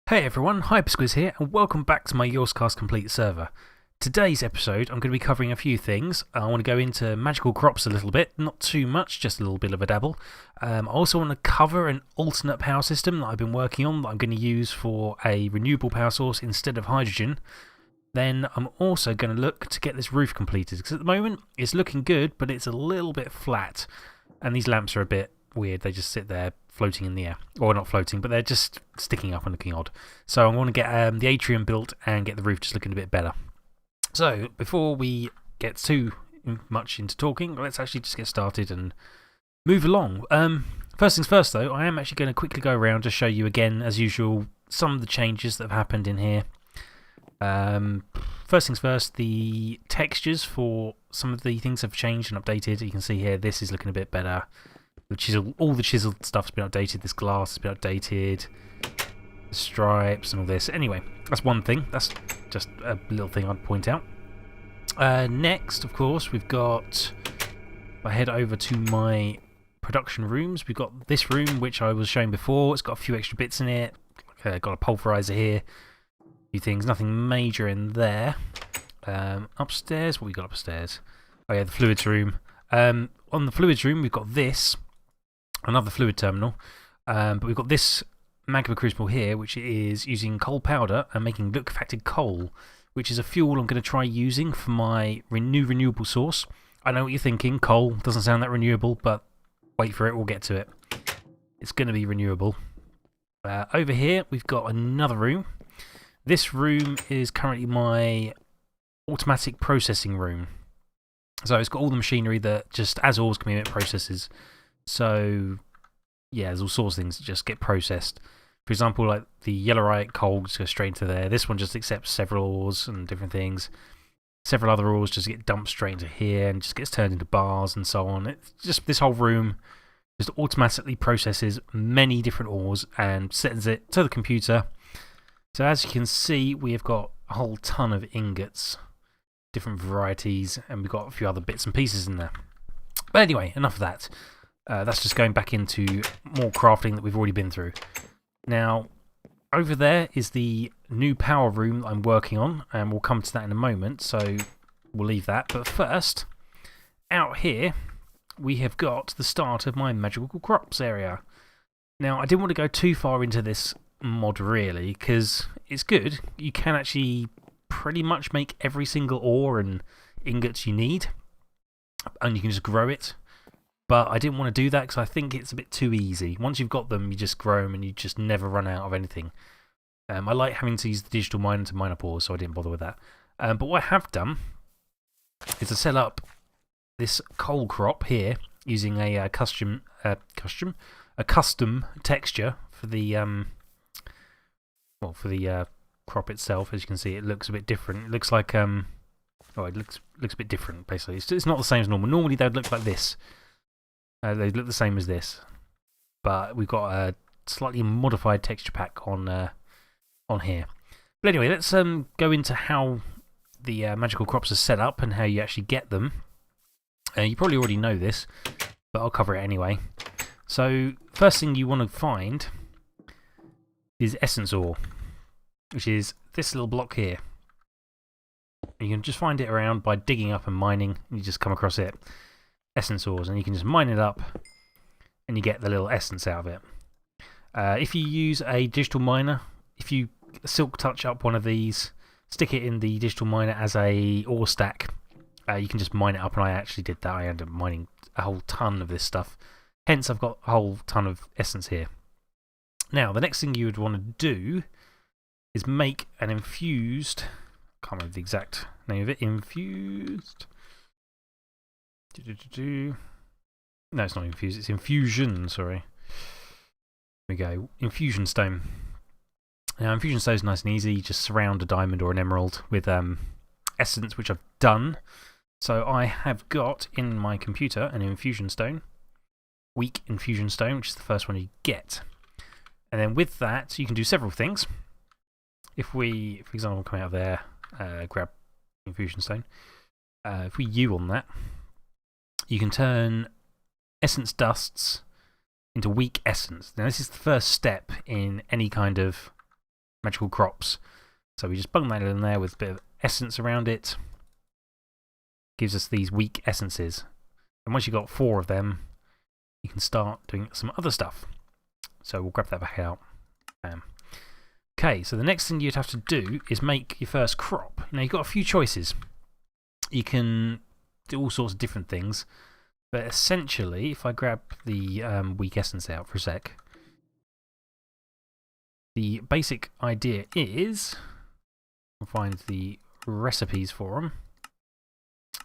Hey everyone, Hypersquiz here, and welcome back to my Yogscast Complete server. Today's episode, I'm going to be covering a few things. I want to go into magical crops a little bit, not too much, just a little bit of a dabble. I also want to cover an alternate power system that I've been working on that I'm going to use for a renewable power source instead of hydrogen. Then I'm also going to look to get this roof completed, because at the moment it's looking good, but it's a little bit flat, and these lamps are a bit weird. They just sit there floating in the air. Or not floating, but they're just sticking up and looking odd. So I want to get the atrium built and get the roof just looking a bit better. So before we get too much into talking, let's actually just get started and move along. First things first though, I am actually going to quickly go around to show you again, as usual, some of the changes that have happened in here. First things first, the textures for some of the things have changed and updated. You can see here, this is looking a bit better. The chisel, all the chiseled stuff's been updated. This glass has been updated. The stripes and all this. Anyway, that's one thing. That's just a little thing I'd point out. Next, of course, we've got. If I head over to my production rooms, we've got this room, which I was showing before. It's got a few extra bits in it. Got a pulverizer here. A few things. Nothing major in there. Upstairs, what we got upstairs? Oh yeah, the fluids room. On the fluids room, we've got this. Another fluid terminal, but we've got this magma crucible here, which is using coal powder and making liquefied coal, which is a fuel I'm going to try using for my renewable source. I know what you're thinking, coal doesn't sound that renewable, but wait for it, we'll get to it. It's going to be renewable. Over here, we've got another room. This room is currently my automatic processing room. So it's got all the machinery that just, as always, can be processes. So, yeah, there's all sorts of things that just get processed. For example, like the yellowite coal just goes straight into there. This one just accepts several ores and different things. Several other ores just get dumped straight into here and just gets turned into bars and so on. It's just this whole room just automatically processes many different ores and sends it to the computer. So, as you can see, we have got a whole ton of ingots, different varieties, and we've got a few other bits and pieces in there. But anyway, enough of that. That's just going back into more crafting that we've already been through. Now, over there is the new power room that I'm working on, and we'll come to that in a moment, so we'll leave that. But first, out here, we have got the start of my magical crops area. Now, I didn't want to go too far into this mod, really, because it's good. You can actually pretty much make every single ore and ingots you need, and you can just grow it. But I didn't want to do that because I think it's a bit too easy. Once you've got them, you just grow them and you just never run out of anything. I like having to use the digital miner to mine up ores, so I didn't bother with that. But what I have done is to set up this coal crop here using a custom texture for the crop itself. As you can see, it looks a bit different. It looks like it looks a bit different basically. It's not the same as normal. Normally they'd look like this. They look the same as this, but we've got a slightly modified texture pack on here. But anyway, let's go into how the magical crops are set up and how you actually get them. You probably already know this, but I'll cover it anyway. So, first thing you want to find is essence ore, which is this little block here. You can just find it around by digging up and mining, and you just come across it. Essence ores, and you can just mine it up and you get the little essence out of it. If you use a digital miner, if you silk touch up one of these, stick it in the digital miner as a ore stack, you can just mine it up, and I actually did that. I ended up mining a whole ton of this stuff. Hence, I've got a whole ton of essence here. Now, the next thing you would want to do is make an infused, I can't remember the exact name of it, infused. No, it's not infused, it's infusion, sorry. There we go, infusion stone. Now, infusion stone is nice and easy. You just surround a diamond or an emerald with essence, which I've done. So I have got in my computer an infusion stone, weak infusion stone, which is the first one you get. And then with that, you can do several things. If we, for example, come out of there, grab infusion stone. If we U on that, you can turn essence dusts into weak essence. Now, this is the first step in any kind of magical crops. So we just bung that in there with a bit of essence around it. Gives us these weak essences. And once you've got 4 of them, you can start doing some other stuff. So we'll grab that back out. Okay, so the next thing you'd have to do is make your first crop. Now, you've got a few choices. You can do all sorts of different things. But essentially, if I grab the weak essence out for a sec, the basic idea is, I'll find the recipes for them.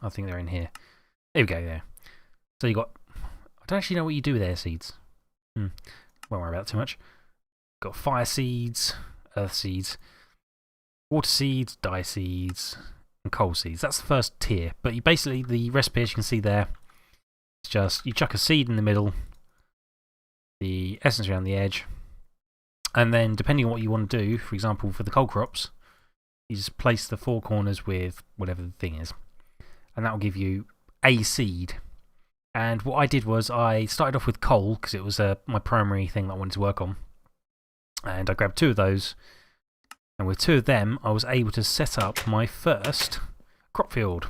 I think they're in here. There we go, there. So you got, I don't actually know what you do with air seeds. Won't worry about it too much. Got fire seeds, earth seeds, water seeds, dye seeds, and coal seeds. That's the first tier. But basically, the recipe, as you can see there, it's just you chuck a seed in the middle, the essence around the edge, and then depending on what you want to do, for example, for the coal crops, you just place the 4 corners with whatever the thing is. And that will give you a seed. And what I did was I started off with coal because it was my primary thing that I wanted to work on. And I grabbed 2 of those. And with 2 of them, I was able to set up my first crop field.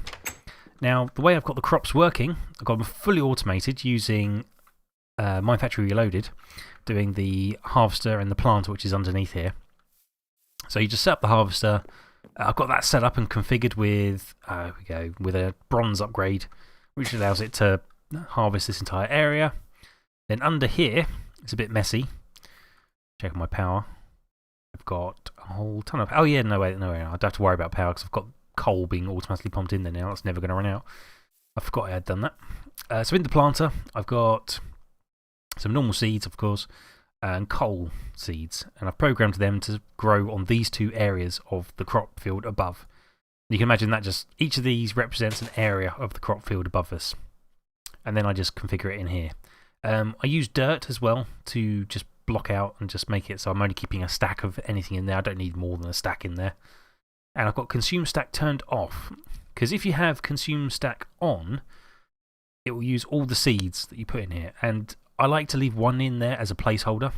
Now, the way I've got the crops working, I've got them fully automated using My Factory Reloaded, doing the harvester and the planter, which is underneath here. So you just set up the harvester. I've got that set up and configured with, with a bronze upgrade, which allows it to harvest this entire area. Then under here, it's a bit messy. Check my power. I've got a whole ton of. Oh, yeah, no, wait, no, I don't have to worry about power because I've got coal being automatically pumped in there now. That's never going to run out. I forgot I had done that. So in the planter, I've got some normal seeds, of course, and coal seeds. And I've programmed them to grow on these 2 areas of the crop field above. You can imagine that just each of these represents an area of the crop field above us. And then I just configure it in here. I use dirt as well to just block out and just make it so I'm only keeping a stack of anything in there. I don't need more than a stack in there. And I've got consume stack turned off. Because if you have consume stack on, it will use all the seeds that you put in here. And I like to leave 1 in there as a placeholder,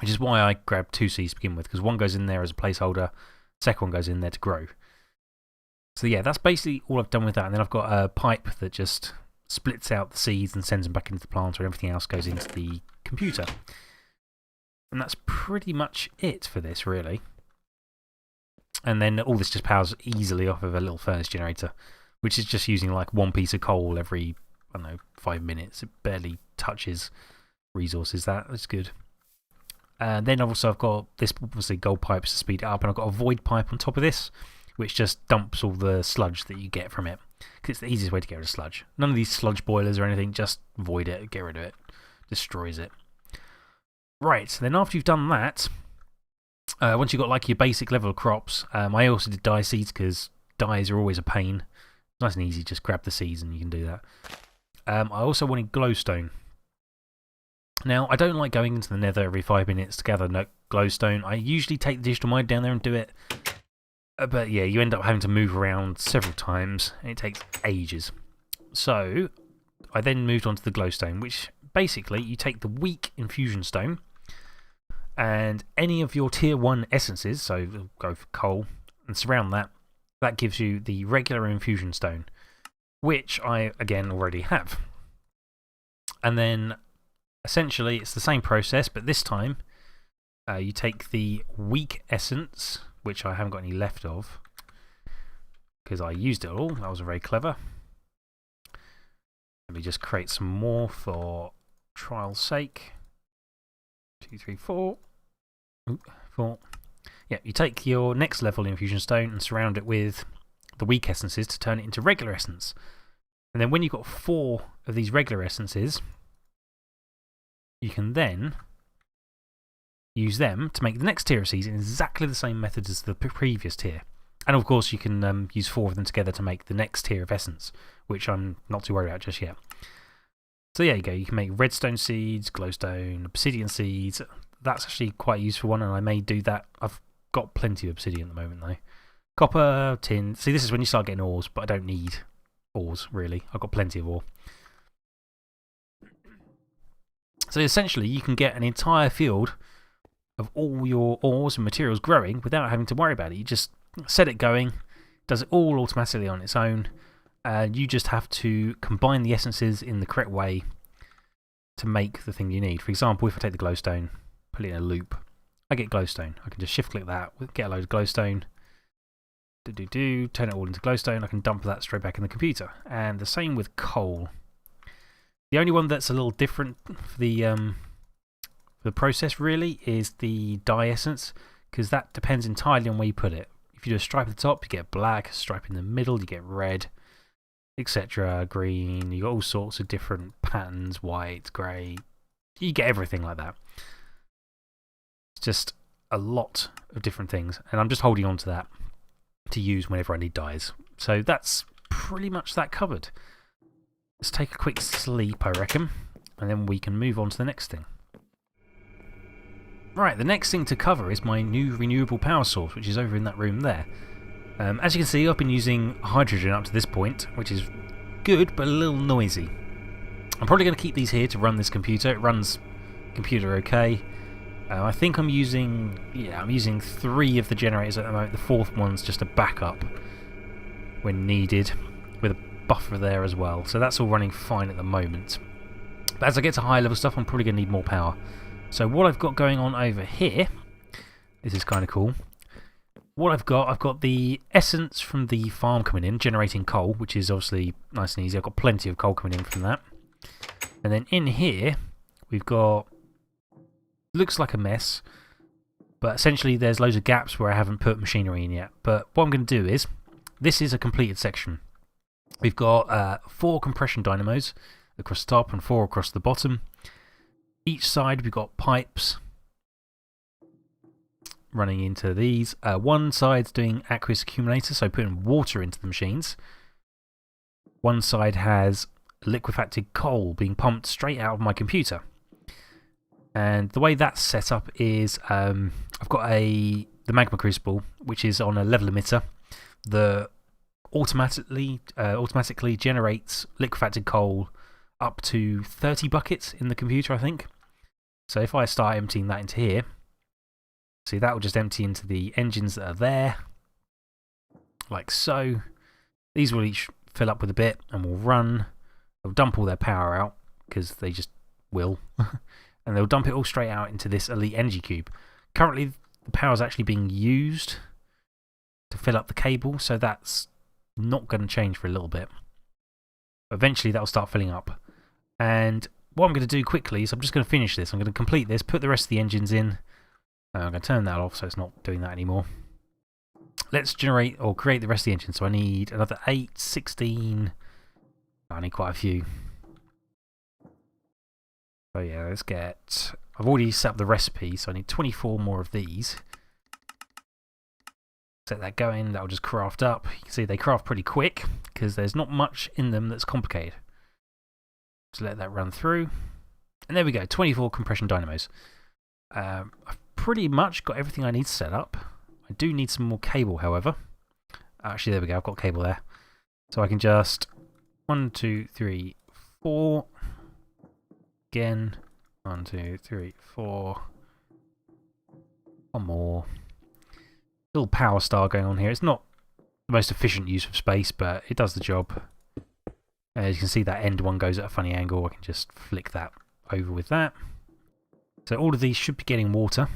which is why I grabbed 2 seeds to begin with, because 1 goes in there as a placeholder, second one goes in there to grow. So yeah, that's basically all I've done with that. And then I've got a pipe that just splits out the seeds and sends them back into the planter, and everything else goes into the computer. And that's pretty much it for this, really. And then all this just powers easily off of a little furnace generator, which is just using like 1 piece of coal every, I don't know, 5 minutes. It barely touches resources. That's good. And then I've got this, obviously, gold pipes to speed it up, and I've got a void pipe on top of this, which just dumps all the sludge that you get from it. Because it's the easiest way to get rid of sludge. None of these sludge boilers or anything, just void it, get rid of it, destroys it. Right, then after you've done that, once you've got like your basic level of crops, I also did dye seeds because dyes are always a pain. Nice and easy, just grab the seeds and you can do that. I also wanted glowstone. Now, I don't like going into the nether every 5 minutes to gather glowstone. I usually take the digital mine down there and do it. But yeah, you end up having to move around several times, and it takes ages. So, I then moved on to the glowstone, which basically you take the weak infusion stone, and any of your tier 1 essences, so go for coal, and surround that. That gives you the regular infusion stone, which I, again, already have. And then, essentially, it's the same process, but this time, you take the weak essence, which I haven't got any left of, because I used it all. That was very clever. Let me just create some more for trial's sake. 2, 3, 4. Ooh, 4. Yeah, you take your next level infusion stone and surround it with the weak essences to turn it into regular essence. And then when you've got 4 of these regular essences, you can then use them to make the next tier of seeds in exactly the same method as the previous tier. And of course, you can use 4 of them together to make the next tier of essence, which I'm not too worried about just yet. So there you go. You can make redstone seeds, glowstone, obsidian seeds. That's actually quite a useful one, and I may do that. I've got plenty of obsidian at the moment, though. Copper, tin. See, this is when you start getting ores, but I don't need ores, really. I've got plenty of ore. So essentially, you can get an entire field of all your ores and materials growing without having to worry about it. You just set it going, does it all automatically on its own, and you just have to combine the essences in the correct way to make the thing you need. For example, if I take the glowstone, put it in a loop, I get glowstone. I can just shift click that, get a load of glowstone, turn it all into glowstone. I can dump that straight back in the computer. And the same with coal. The only one that's a little different for the process really is the dye essence, because that depends entirely on where you put it. If you do a stripe at the top, you get black, a stripe in the middle, you get red, etc. Green, you got all sorts of different patterns, white, grey, you get everything like that. It's just a lot of different things, and I'm just holding on to that to use whenever I need dyes. So that's pretty much that covered. Let's take a quick sleep, I reckon, and then we can move on to the next thing. Right, the next thing to cover is my new renewable power source, which is over in that room there. As you can see, I've been using hydrogen up to this point, which is good, but a little noisy. I'm probably going to keep these here to run this computer. It runs computer okay. I think I'm using 3 of the generators at the moment. The 4th one's just a backup when needed, with a buffer there as well. So that's all running fine at the moment. But as I get to higher level stuff, I'm probably going to need more power. So what I've got going on over here, this is kind of cool. What I've got the essence from the farm coming in, generating coal, which is obviously nice and easy. I've got plenty of coal coming in from that. And then in here, we've got, looks like a mess, but essentially there's loads of gaps where I haven't put machinery in yet. But what I'm going to do is, this is a completed section. We've got 4 compression dynamos across the top and 4 across the bottom. Each side we've got pipes running into these. One side's doing aqueous accumulator, so putting water into the machines. One side has liquefied coal being pumped straight out of my computer. And the way that's set up is I've got the magma crucible, which is on a level emitter that automatically generates liquefied coal up to 30 buckets in the computer, I think. So if I start emptying that into here, see, that will just empty into the engines that are there, like so. These will each fill up with a bit and will run. They'll dump all their power out, because they just will. And they'll dump it all straight out into this elite energy cube. Currently, the power is actually being used to fill up the cable, so that's not going to change for a little bit. Eventually, that will start filling up. And what I'm going to do quickly is I'm just going to finish this. I'm going to complete this, put the rest of the engines in. I'm going to turn that off so it's not doing that anymore. Let's generate or create the rest of the engine. So I need another 8, 16. I need quite a few. So yeah, let's get... I've already set up the recipe, so I need 24 more of these. Set that going, that'll just craft up. You can see they craft pretty quick, because there's not much in them that's complicated. Just let that run through. And there we go, 24 compression dynamos. I've pretty much got everything I need set up. I do need some more cable, however. Actually, there we go, I've got cable there. So I can just 1, 2, 3, 4. Again, 1, 2, 3, 4. One more. Little power star going on here. It's not the most efficient use of space, but it does the job. As you can see, that end one goes at a funny angle. I can just flick that over with that. So all of these should be getting water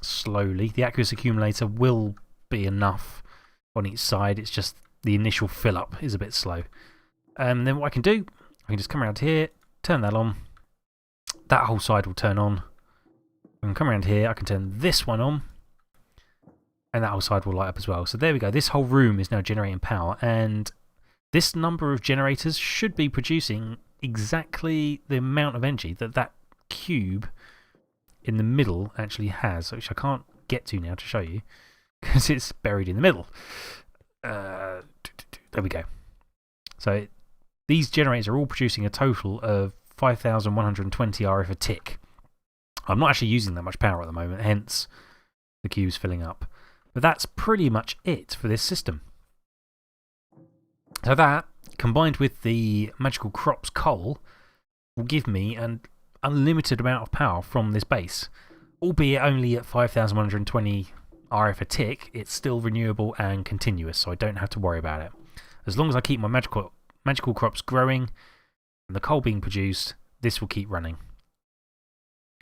slowly. The aqueous accumulator will be enough on each side. It's just the initial fill up is a bit slow. And then what I can do, I can just come around here, turn that on. That whole side will turn on. I can come around here, I can turn this one on. And that whole side will light up as well. So there we go. This whole room is now generating power. And this number of generators should be producing exactly the amount of energy that that cube in the middle actually has, which I can't get to now to show you, because it's buried in the middle. There we go. So these generators are all producing a total of 5,120 RF a tick. I'm not actually using that much power at the moment, hence the cube's filling up. But that's pretty much it for this system. So that, combined with the Magical Crops coal, will give me an unlimited amount of power from this base. albeit only at 5,120 RF a tick, it's still renewable and continuous, so I don't have to worry about it. As long as I keep my magical crops growing and the coal being produced, this will keep running.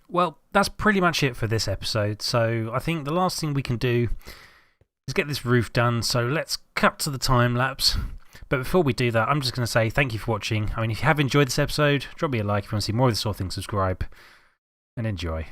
Well, that's pretty much it for this episode, so I think the last thing we can do is get this roof done, so let's cut to the time lapse. But before we do that, I'm just going to say thank you for watching. I mean, if you have enjoyed this episode, drop me a like. If you want to see more of this sort of thing, subscribe and enjoy.